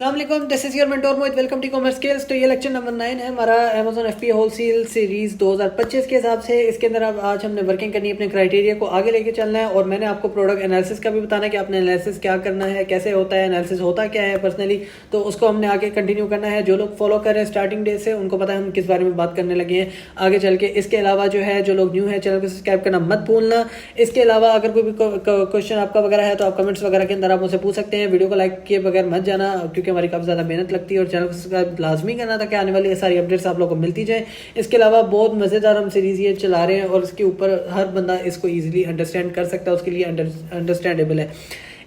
अस्सलाम, this is your mentor Mohit. Welcome to commerce skills. तो ये लेक्चर नंबर 9 है हमारा अमेजोन एफपीए होलसेल सीरीज 2025 के हिसाब से। इसके अंदर अब आज हमने वर्किंग करनी है, अपने क्राइटेरिया को आगे लेके चलना है और मैंने आपको प्रोडक्ट एनालिसिस का भी बताना है कि आपने एनालिसिस क्या करना है, कैसे होता है एनालिसिस, होता क्या है पर्सनली, तो उसको हमने आगे कंटिन्यू करना है। जो लोग फॉलो कर रहे हैं स्टार्टिंग डे से उनको पता है हम किस बारे में बात करने लगे हैं आगे चल के। इसके अलावा जो है जो लोग न्यू है चैनल को सब्सक्राइब करना मत भूलना। इसके अलावा अगर कोई भी क्वेश्चन आपका वगैरह है तो आप कमेंट्स वगैरह के अंदर आप मुझसे पूछ सकते हैं। वीडियो को लाइक किए बगैर मत जाना क्योंकि हमारी काफ़ी ज़्यादा मेहनत लगती है और चैनल को सब्सक्राइब लाजमी करना ताकि आने वाली सारी अपडेट्स आप लोगों को मिलती जाए। इसके अलावा बहुत मज़ेदार हम सीरीज़ ये चला रहे हैं और इसके ऊपर हर बंदा इसको ईजिली अंडरस्टैंड कर सकता है, उसके लिए अंडरस्टैंडेबल है।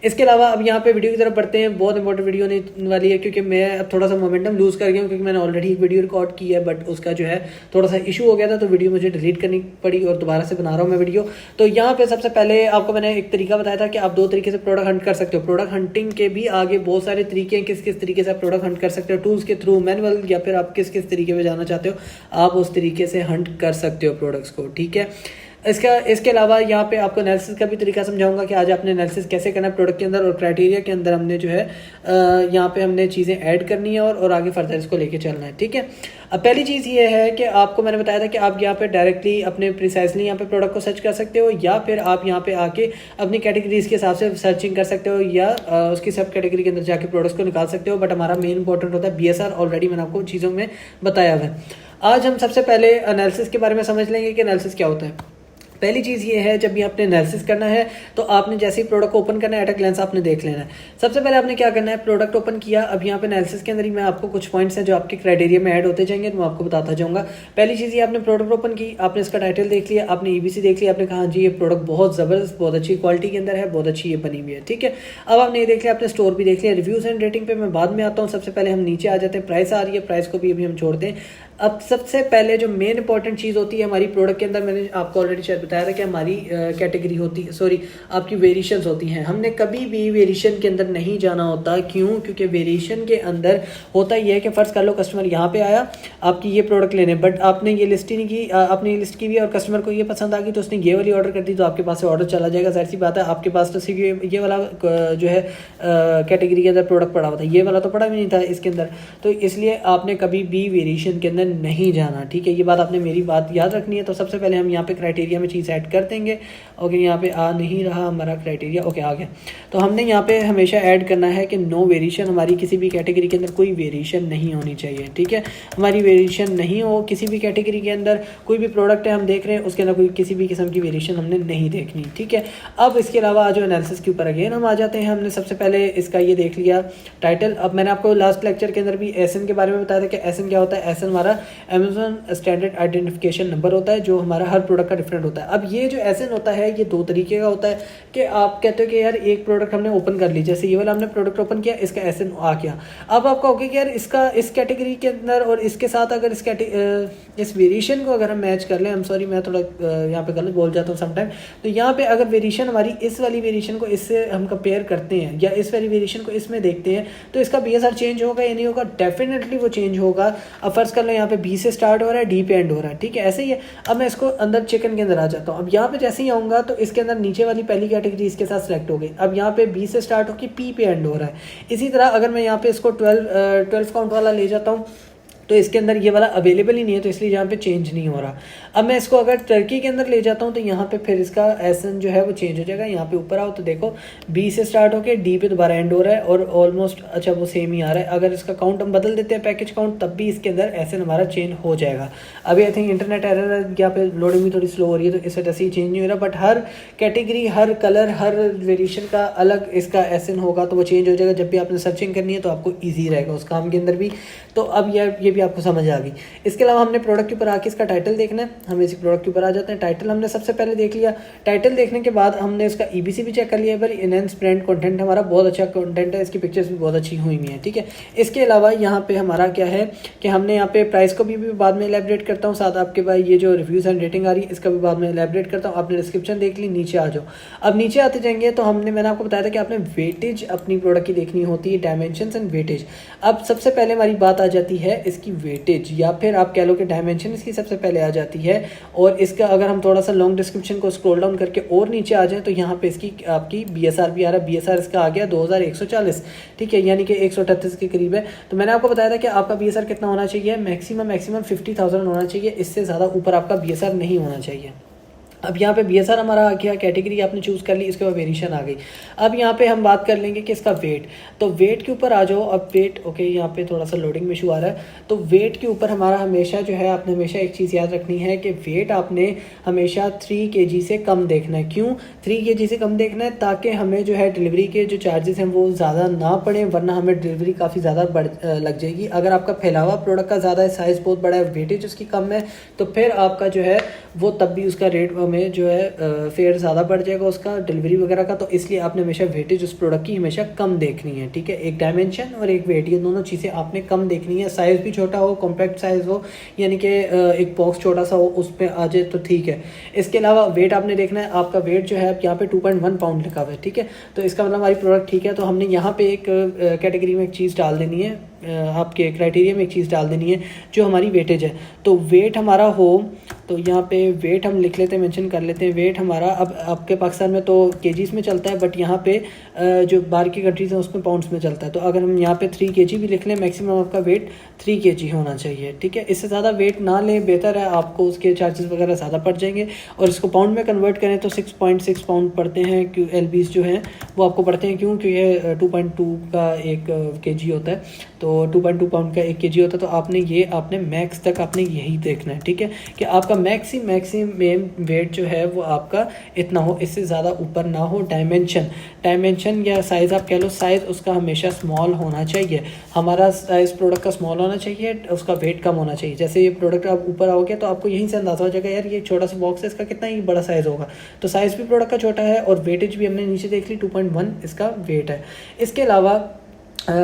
इसके अलावा अब यहाँ पे वीडियो की तरफ बढ़ते हैं। बहुत इंपॉर्टेंट वीडियो होने वाली है क्योंकि मैं अब थोड़ा सा मोमेंटम लूज़ कर गया हूँ क्योंकि मैंने ऑलरेडी एक वीडियो रिकॉर्ड की है बट उसका जो है थोड़ा सा इशू हो गया था तो वीडियो मुझे डिलीट करनी पड़ी और दोबारा से बना रहा हूँ मैं वीडियो। तो यहाँ पे सबसे पहले आपको मैंने एक तरीका बताया था कि आप दो तरीके से प्रोडक्ट हंट कर सकते हो। प्रोडक्ट हंटिंग के भी आगे बहुत सारे तरीके हैं, किस किस तरीके से आप प्रोडक्ट हंट कर सकते हो, टूल्स के थ्रू, मैनुअल, या फिर आप किस किस तरीके में जाना चाहते हो आप उस तरीके से हंट कर सकते हो प्रोडक्ट्स को। ठीक है, इसके अलावा यहाँ पे आपको एनालिसिस का भी तरीका समझाऊंगा कि आज आपने एनालिसिस कैसे करना है प्रोडक्ट के अंदर और क्राइटेरिया के अंदर हमने जो है यहाँ पे हमने चीज़ें ऐड करनी है और आगे फर्दर इसको लेके चलना है। ठीक है, अब पहली चीज़ ये है कि आपको मैंने बताया था कि आप यहाँ पे डायरेक्टली अपने प्रिसाइसली यहाँ पे प्रोडक्ट को सर्च कर सकते हो या फिर आप यहाँ पे आके अपनी कैटेगरीज के हिसाब से सर्चिंग कर सकते हो या उसकी सब कैटेगरी के अंदर जाके प्रोडक्ट्स को निकाल सकते हो। बट हमारा मेन इंपॉर्टेंट होता है BSR। ऑलरेडी मैंने आपको चीज़ों में बताया हुआ है। आज हम सबसे पहले एनालिसिस के बारे में समझ लेंगे कि एनालिसिस क्या होता है। पहली चीज़ ये है, जब भी आपने एनालिसिस करना है तो आपने जैसे ही प्रोडक्ट को ओपन करना है एट अ ग्लांस आपने देख लेना है। सबसे पहले आपने क्या करना है, प्रोडक्ट ओपन किया। अब यहाँ पे एनालिसिस के अंदर ही मैं आपको कुछ पॉइंट्स हैं जो आपके क्राइटेरिया में ऐड होते जाएंगे तो मैं आपको बताता जाऊँगा। पहली चीज़ ये, आपने प्रोडक्ट ओपन की, आपने इसका टाइटल देख लिया, आपने EBC देख लिया, आपने कहा जी ये प्रोडक्ट बहुत ज़बरदस्त, बहुत अच्छी क्वालिटी के अंदर है, बहुत अच्छी ये बनी हुई है। ठीक है, अब आपने ये देख लिया, आपने स्टोर भी देख लिया। रिव्यूज़ एंड रेटिंग पे मैं बाद में आता हूँ। सबसे पहले हम नीचे आ जाते हैं, प्राइस आ रही है, प्राइस को भी अभी हम छोड़ते हैं। अब सबसे पहले जो मेन इंपॉर्टेंट चीज़ होती है हमारी प्रोडक्ट के अंदर, मैंने आपको ऑलरेडी शायद बताया था कि हमारी कैटेगरी होती है, सॉरी आपकी वेरिएशंस होती हैं। हमने कभी भी वेरिएशन के अंदर नहीं जाना होता। क्यों? क्योंकि वेरिएशन के अंदर होता ही है कि फ़र्ज़ कर लो कस्टमर यहाँ पे आया आपकी ये प्रोडक्ट लेने, बट आपने ये लिस्ट ही नहीं की, आपने ये लिस्ट की भी और कस्टमर को ये पसंद आ गई तो उसने ये वाली ऑर्डर कर दी तो आपके पास से ऑर्डर चला जाएगा। जाहिर सी बात है, आपके पास तो सिर्फ ये वाला जो है कैटेगरी के अंदर प्रोडक्ट पड़ा हुआ था, ये वाला तो पड़ा भी नहीं था इसके अंदर। तो इसलिए आपने कभी भी वेरिएशन के अंदर नहीं जाना। ठीक है, ये बात आपने मेरी बात याद रखनी है। तो सबसे पहले हम यहाँ पे क्राइटेरिया में चीज़ ऐड कर देंगे। ओके, यहाँ पे आ नहीं रहा हमारा क्राइटेरिया, ओके आ गया। तो हमने यहाँ पे हमेशा ऐड करना है कि नो वेरिएशन, हमारी किसी भी कैटेगरी के अंदर कोई वेरिएशन नहीं होनी चाहिए। ठीक है, हमारी वेरिएशन नहीं हो किसी भी कैटेगरी के अंदर। कोई भी प्रोडक्ट है हम देख रहे हैं उसके अंदर कोई किसी भी किस्म की वेरिएशन हमने नहीं देखनी। ठीक है, अब इसके अलावा जो एनालिसिस के ऊपर अगेन हम आ जाते हैं। हमने सबसे पहले इसका ये देख लिया टाइटल। अब मैंने आपको लास्ट लेक्चर के अंदर भी SN के बारे में बताया था कि SN क्या होता है। SN हमारा अमेजोन स्टैंडर्ड आइडेंटिफिकेशन नंबर होता है जो हमारा हर प्रोडक्ट का डिफरेंट होता है। अब ये जो SN होता है ये दो तरीके का होता है कि आप कहते हो कि यार एक प्रोडक्ट हमने ओपन कर ली, जैसे ये वाला हमने प्रोडक्ट ओपन किया, इसका SN आ गया। अब आप कहोगे कि यार इसका इस कैटेगरी के अंदर और इसके साथ अगर इस वेरिएशन को अगर हम मैच कर लें, I'm सॉरी मैं थोड़ा यहाँ पे गलत बोल जाता हूँ समटाइम, तो यहाँ पे अगर वेरिएशन हमारी इस वाली वेरिएशन को इससे हम कंपेयर करते हैं या इस वाली वेरिएशन को इसमें देखते हैं तो इसका BSR चेंज होगा या नहीं होगा? डेफिनेटली वो चेंज होगा। अब फर्स्ट कर लें यहाँ पे B से स्टार्ट हो रहा है, D पे एंड हो रहा है। ठीक है, ऐसे ही है। अब मैं इसको अंदर चिकन के अंदर आ जाता हूँ। अब यहाँ पे जैसे ही आऊँगा तो इसके अंदर नीचे वाली पहली कैटेगरी इसके साथ सेलेक्ट हो गई। अब यहाँ पे B से स्टार्ट होकर P पे एंड हो रहा है। इसी तरह अगर मैं यहाँ पे इसको 12 काउंट वाला ले जाता हूँ तो इसके अंदर ये वाला अवेलेबल ही नहीं है तो इसलिए यहाँ पे चेंज नहीं हो रहा। अब मैं इसको अगर टर्की के अंदर ले जाता हूँ तो यहाँ पे फिर इसका SN जो है वो चेंज हो जाएगा। यहाँ पे ऊपर आओ तो देखो B से स्टार्ट होके D पे दोबारा एंड हो रहा है और ऑलमोस्ट अच्छा वो सेम ही आ रहा है। अगर इसका काउंट हम बदल देते हैं पैकेज काउंट तब भी इसके अंदर SN हमारा चेंज हो जाएगा। अभी आई थिंक इंटरनेट एरर है, यहाँ पे लोडिंग भी थोड़ी स्लो हो रही है तो इस वजह से ही चेंज नहीं हो रहा। But her category, her colour, her variation का अलग इसका SN होगा तो वो चेंज हो जाएगा। जब भी आपने सर्चिंग करनी है तो आपको ईजी रहेगा उस काम के अंदर भी। तो अब ये भी आपको समझ आ गई। इसके अलावा हमने प्रोडक्ट के ऊपर आके इसका टाइटल देखना है। हम इसी प्रोडक्ट के ऊपर आ जाते हैं। टाइटल हमने सबसे पहले देख लिया। टाइटल देखने के बाद हमने इसका EBC भी चेक कर लिया। भाई इनहेंस ब्रांड कंटेंट हमारा बहुत अच्छा कंटेंट है, इसकी पिक्चर्स भी बहुत अच्छी हुई हैं। ठीक है, इसके अलावा यहाँ पे हमारा क्या है कि हमने यहाँ पे प्राइस को भी बाद में एलैबोरेट करता हूँ, साथ आपके भाई ये जो रिव्यूज़ एंड रेटिंग आ रही है इसका भी बाद में एलैबोरेट करता हूँ। आपने डिस्क्रिप्शन देख ली, नीचे आ जाओ। अब नीचे आते जाएंगे तो मैंने आपको बताया था कि आपने वेटेज अपनी प्रोडक्ट की देखनी होती है, डायमेंशंस एंड वेटेज। अब सबसे पहले हमारी बात आ जाती है इसकी इसकी वेटेज या फिर आप कह लो कि डायमेंशन इसकी सबसे पहले आ जाती है। और इसका अगर हम थोड़ा सा लॉन्ग डिस्क्रिप्शन को स्क्रॉल डाउन करके और नीचे आ जाए तो यहाँ पे इसकी आपकी BSR भी आ रहा है। BSR इसका आ गया 2140, ठीक है, यानी कि 138 के करीब है। तो मैंने आपको बताया था कि आपका BSR कितना होना चाहिए, मैक्सिमम 50,000 होना चाहिए, इससे ज़्यादा ऊपर आपका BSR नहीं होना चाहिए। अब यहाँ पे BSR हमारा आ गया, कैटेगरी आपने चूज़ कर ली, इसके बाद वेरिएशन आ गई। अब यहाँ पे हम बात कर लेंगे कि इसका वेट, तो वेट के ऊपर आ जाओ। अब वेट ओके, यहाँ पे थोड़ा सा लोडिंग में इशू आ रहा है। तो वेट के ऊपर हमारा हमेशा जो है, आपने हमेशा एक चीज़ याद रखनी है कि वेट आपने हमेशा 3 kg से कम देखना है। क्यों 3 kg से कम देखना है? ताकि हमें जो है डिलीवरी के जो चार्जेस हैं वो ज़्यादा ना पड़े, वरना हमें डिलीवरी काफ़ी ज़्यादा लग जाएगी। अगर आपका फैलावा प्रोडक्ट का ज़्यादा है, साइज़ बहुत बड़ा है, वेटेज उसकी कम है, तो फिर आपका जो है वो तब भी उसका रेट में जो है फेयर ज़्यादा बढ़ जाएगा उसका डिलीवरी वगैरह का। तो इसलिए आपने हमेशा वेटेज उस प्रोडक्ट की हमेशा कम देखनी है, ठीक है। एक डायमेंशन और एक वेट, ये दोनों चीज़ें आपने कम देखनी है। साइज़ भी छोटा हो, कॉम्पैक्ट साइज़ हो, यानी कि एक बॉक्स छोटा सा हो, उस पर आ जाए तो ठीक है। इसके अलावा वेट आपने देखना है, आपका वेट जो है यहाँ पे 2.1 पाउंड लिखा हुआ है, ठीक है। तो इसका मतलब हमारी प्रोडक्ट ठीक है। तो हमने यहाँ पे एक कैटेगरी में एक चीज़ डाल देनी है, आपके क्राइटेरिया में एक चीज़ डाल देनी है जो हमारी वेटेज है। तो वेट हमारा हो, तो यहाँ पे वेट हम लिख लेते हैं, मेंशन कर लेते हैं। वेट हमारा, अब आपके पाकिस्तान में तो केजीज़ में चलता है, बट यहाँ पे जो बाहर की कंट्रीज़ हैं उसमें पाउंड्स में चलता है। तो अगर हम यहाँ पे 3 kg भी लिख लें, मैक्सिमम आपका वेट 3 kg होना चाहिए, ठीक है। इससे ज़्यादा वेट ना लें, बेहतर है, आपको उसके चार्जेस वगैरह ज़्यादा पड़ जाएंगे। और इसको पाउंड में कन्वर्ट करें तो 6.6 पाउंड पड़ते हैं। क्यों LBs जो हैं वो आपको पड़ते हैं, क्योंकि ये 2.2 का 1 kg होता है, तो 2.2 पाउंड का 1 kg होता है। तो आपने मैक्स तक आपने यही देखना है, ठीक है, कि आपका मैक्सिमम वेट जो है वो आपका इतना हो, इससे ज़्यादा ऊपर ना हो। डायमेंशन या साइज़ आप कह लो, साइज़ उसका हमेशा स्मॉल होना चाहिए। हमारा साइज़ प्रोडक्ट का स्मॉल होना चाहिए, उसका वेट कम होना चाहिए। जैसे ये प्रोडक्ट आप ऊपर आओगे तो आपको यहीं से अंदाज़ा हो जाएगा, यार ये छोटा सा बॉक्स है, इसका कितना ही बड़ा साइज़ होगा। तो साइज़ भी प्रोडक्ट का छोटा है और वेटेज भी हमने नीचे देख ली, 2.1 इसका वेट है। इसके अलावा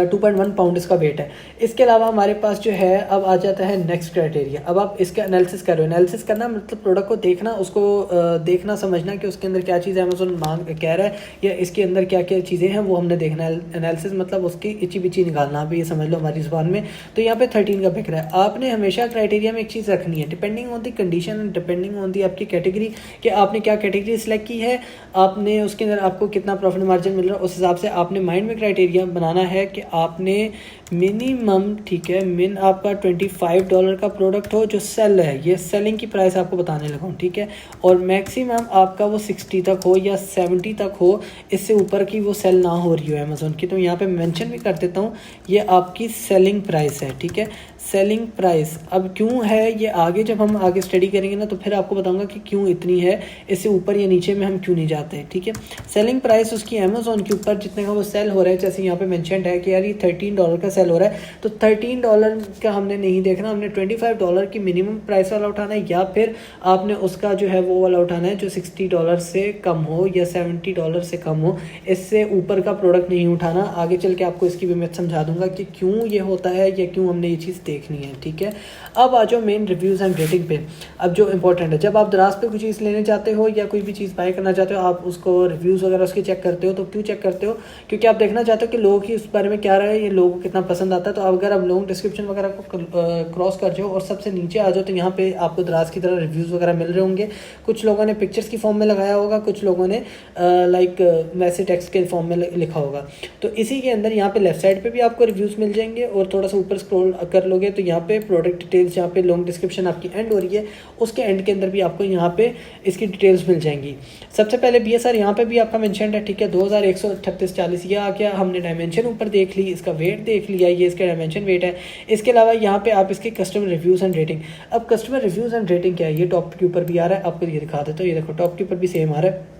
2.1 पाउंड इसका वेट है। इसके अलावा हमारे पास जो है, अब आ जाता है नेक्स्ट क्राइटेरिया। अब आप इसका एनालिसिस कर रहे हो। एनालिसिस करना मतलब प्रोडक्ट को देखना, उसको देखना, समझना कि उसके अंदर क्या चीज़ अमेज़न कह रहा है, या इसके अंदर क्या क्या चीज़ें हैं वो हमने देखना है। एनालिसिस मतलब उसकी इची बिची निकालना, भी ये समझ लो हमारी ज़ुबान में। तो यहाँ पे 13 का बिक रहा है। आपने हमेशा क्राइटेरिया में एक चीज़ रखनी है, depending on the condition, depending on the आपकी कैटेगरी, कि आपने क्या कैटेगरी सेलेक्ट की है, आपने उसके अंदर आपको कितना प्रॉफिट मार्जिन मिल रहा है, उस हिसाब से आपने माइंड में क्राइटेरिया बनाना है कि आपने मिनिमम, ठीक है, मिन आपका $25 का प्रोडक्ट हो जो सेल है, ये सेलिंग की प्राइस आपको बताने लगा हूँ, ठीक है। और मैक्सिमम आपका वो 60 तक हो या 70 तक हो, इससे ऊपर की वो सेल ना हो रही हो अमेज़न की। तो यहाँ पे मेंशन भी कर देता हूँ, ये आपकी सेलिंग प्राइस है, ठीक है, सेलिंग प्राइस। अब क्यों है ये, आगे जब हम आगे स्टडी करेंगे ना तो फिर आपको बताऊंगा कि क्यों इतनी है, इससे ऊपर या नीचे में हम क्यों नहीं जाते हैं, ठीक है। सेलिंग प्राइस उसकी अमेज़न के ऊपर जितने का वो सेल हो रहा है, जैसे यहाँ पे मेंशनड है कि यार ये $13 का सेल हो रहा है, तो $13 का हमने नहीं देखना, हमने $25 की मिनिमम प्राइस वाला उठाना है, या फिर आपने उसका जो है वो वाला उठाना है जो $60 से कम हो या $70 से कम हो। इससे ऊपर का प्रोडक्ट नहीं उठाना। आगे चल के आपको इसकी भी मैं समझा दूंगा कि क्यों ये होता है या क्यों हमने ये चीज़ देखनी है, ठीक है। अब आ जाओ मेन रिव्यूज़ एंड रेटिंग पे। अब जो इंपॉर्टेंट है, जब आप दराज पे कोई चीज़ लेने चाहते हो या कोई भी चीज़ बाय करना चाहते हो, आप उसको रिव्यूज़ वगैरह उसके चेक करते हो। तो क्यों चेक करते हो? क्योंकि आप देखना चाहते हो कि लोगों की उस बारे में क्या राय है, ये लोगों को कितना पसंद आता है। तो अगर आप लोगों डिस्क्रिप्शन वगैरह को क्रॉस कर जाओ और सबसे नीचे आ जाओ, तो यहाँ पे आपको दराज की तरह रिव्यूज़ वगैरह मिल रहे होंगे। कुछ लोगों ने पिक्चर्स की फॉर्म में लगाया होगा, कुछ लोगों ने लाइक मैसेज टेक्स्ट के फॉर्म में लिखा होगा। तो इसी के अंदर यहाँ पे लेफ्ट साइड पे भी आपको रिव्यूज़ मिल जाएंगे, और थोड़ा सा ऊपर स्क्रॉल कर लोगे तो यहाँ पे प्रोडक्ट डिटेल्स, जहाँ पे लॉन्ग डिस्क्रिप्शन आपकी एंड हो रही है, उसके एंड के अंदर भी आपको यहाँ पे इसकी डिटेल्स मिल जाएंगी। सबसे पहले BSR यहाँ पे भी आपका मेंशन है, ठीक है, 2138.40 ये आ गया। हमने डायमेंशन ऊपर देख ली, इसका वेट देख लिया, ये इसका डायमेंशन वेट है। इसके अलावा यहाँ पे आप इसके कस्टमर रिव्यूज़ एंड रेटिंग। अब कस्टमर रिव्यूज़ एंड रेटिंग क्या है, ये टॉप के ऊपर भी आ रहा है, आपको ये दिखा देता हूँ। ये देखो टॉप के ऊपर भी सेम आ रहा है।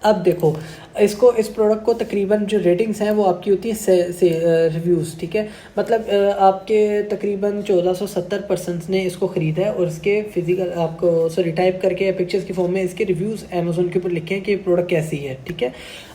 अब देखो इस प्रोडक्ट को तकरीबन जो रेटिंग्स हैं वो आपकी होती है रिव्यूज़, ठीक है। मतलब आपके तकरीबन 1470 पर्सन्स ने इसको ख़रीदा है, और इसके फिजिकल आपको टाइप करके पिक्चर्स की फॉर्म में इसके रिव्यूज़ अमेज़न के ऊपर लिखे हैं कि प्रोडक्ट कैसी है, ठीक है।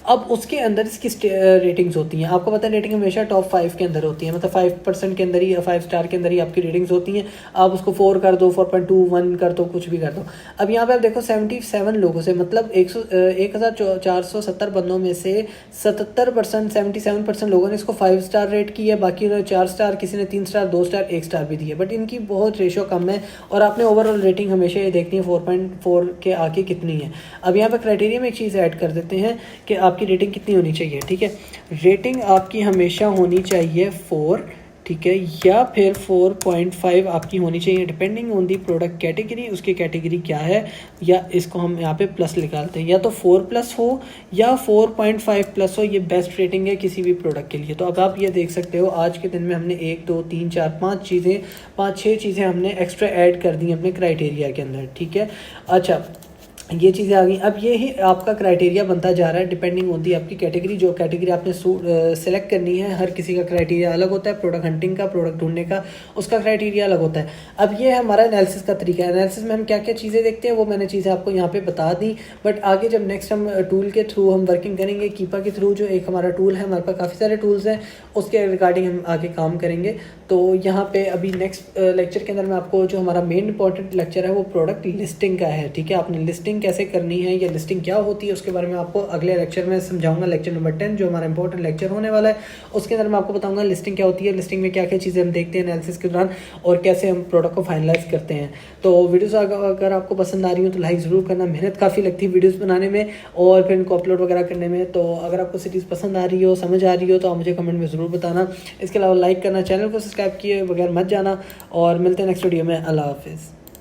अब उसके अंदर इसकी रेटिंग्स होती हैं। आपको पता है रेटिंग हमेशा टॉप 5 के अंदर होती है, मतलब 5% के अंदर ही, 5 स्टार के अंदर ही आपकी रेटिंग्स होती हैं। आप उसको 4 कर दो, 4.21 कर दो, कुछ भी कर दो। अब यहाँ पे आप देखो 77 लोगों से, मतलब 1470 बंदों में से 77%, 77% लोगों ने इसको 5 स्टार रेट की है, बाकी ने 4 स्टार, किसी ने 3 स्टार, 2 स्टार, 1 स्टार भी दिए। बट इनकी बहुत रेशो कम है और आपने ओवरऑल रेटिंग हमेशा ये देखनी है 4.4 के आगे कितनी है। अब यहाँ पे क्राइटेरिया में एक चीज़ ऐड कर देते हैं कि आपकी रेटिंग कितनी होनी चाहिए, ठीक है। रेटिंग आपकी हमेशा होनी चाहिए 4, ठीक है, या फिर 4.5 आपकी होनी चाहिए, depending on the product category. उसकी कैटेगरी क्या है, या इसको हम यहाँ पे प्लस निकालते हैं, या तो 4+ हो या 4.5+ हो। ये बेस्ट रेटिंग है किसी भी प्रोडक्ट के लिए। तो अब आप ये देख सकते हो आज के दिन में हमने 1 2 3 4 5 6 चीज़ें हमने एक्स्ट्रा ऐड कर दी अपने क्राइटेरिया के अंदर, ठीक है। अच्छा, ये चीज़ें आ गई। अब ये ही आपका क्राइटेरिया बनता जा रहा है डिपेंडिंग होती है आपकी कैटेगरी। जो कैटेगरी आपने सेलेक्ट करनी है, हर किसी का क्राइटेरिया अलग होता है। प्रोडक्ट हंटिंग का, प्रोडक्ट ढूंढने का, उसका क्राइटेरिया अलग होता है। अब ये है हमारा एनालिसिस का तरीका है। एनालिसिस में हम क्या क्या चीज़ें देखते हैं वो मैंने चीज़ें आपको यहाँ पे बता दी। बट आगे जब नेक्स्ट हम टूल के थ्रू हम वर्किंग करेंगे, कीपा के थ्रू, जो एक हमारा टूल है, हमारे पास काफ़ी सारे टूल्स हैं, उसके रिगार्डिंग हम आगे काम करेंगे। तो यहाँ पे अभी नेक्स्ट लेक्चर के अंदर मैं आपको, जो हमारा मेन इंपॉर्टेंट लेक्चर है वो प्रोडक्ट लिस्टिंग का है, ठीक है। आपने लिस्टिंग कैसे करनी है या लिस्टिंग क्या होती है उसके बारे में आपको अगले लेक्चर में समझाऊंगा। लेक्चर नंबर 10 जो हमारा इंपॉर्टेंट लेक्चर होने वाला है, उसके अंदर मैं आपको बताऊंगा लिस्टिंग क्या होती है, लिस्टिंग में क्या क्या चीज़ें हम देखते हैं एनालिसिस के दौरान, और कैसे हम प्रोडक्ट को फाइनलाइज करते हैं। तो वीडियोस अगर आपको पसंद आ रही हो तो लाइक ज़रूर करना। मेहनत काफ़ी लगती है वीडियोज़ बनाने में और फिर इनको अपलोड वगैरह करने में। तो अगर आपको सीरीज़ पसंद आ रही हो, समझ आ रही हो, तो आप मुझे कमेंट में ज़रूर बताना। इसके अलावा लाइक करना, चैनल को सब्सक्राइब किए बगैर मत जाना, और मिलते हैं नेक्स्ट वीडियो में। अल्लाह हाफिज़।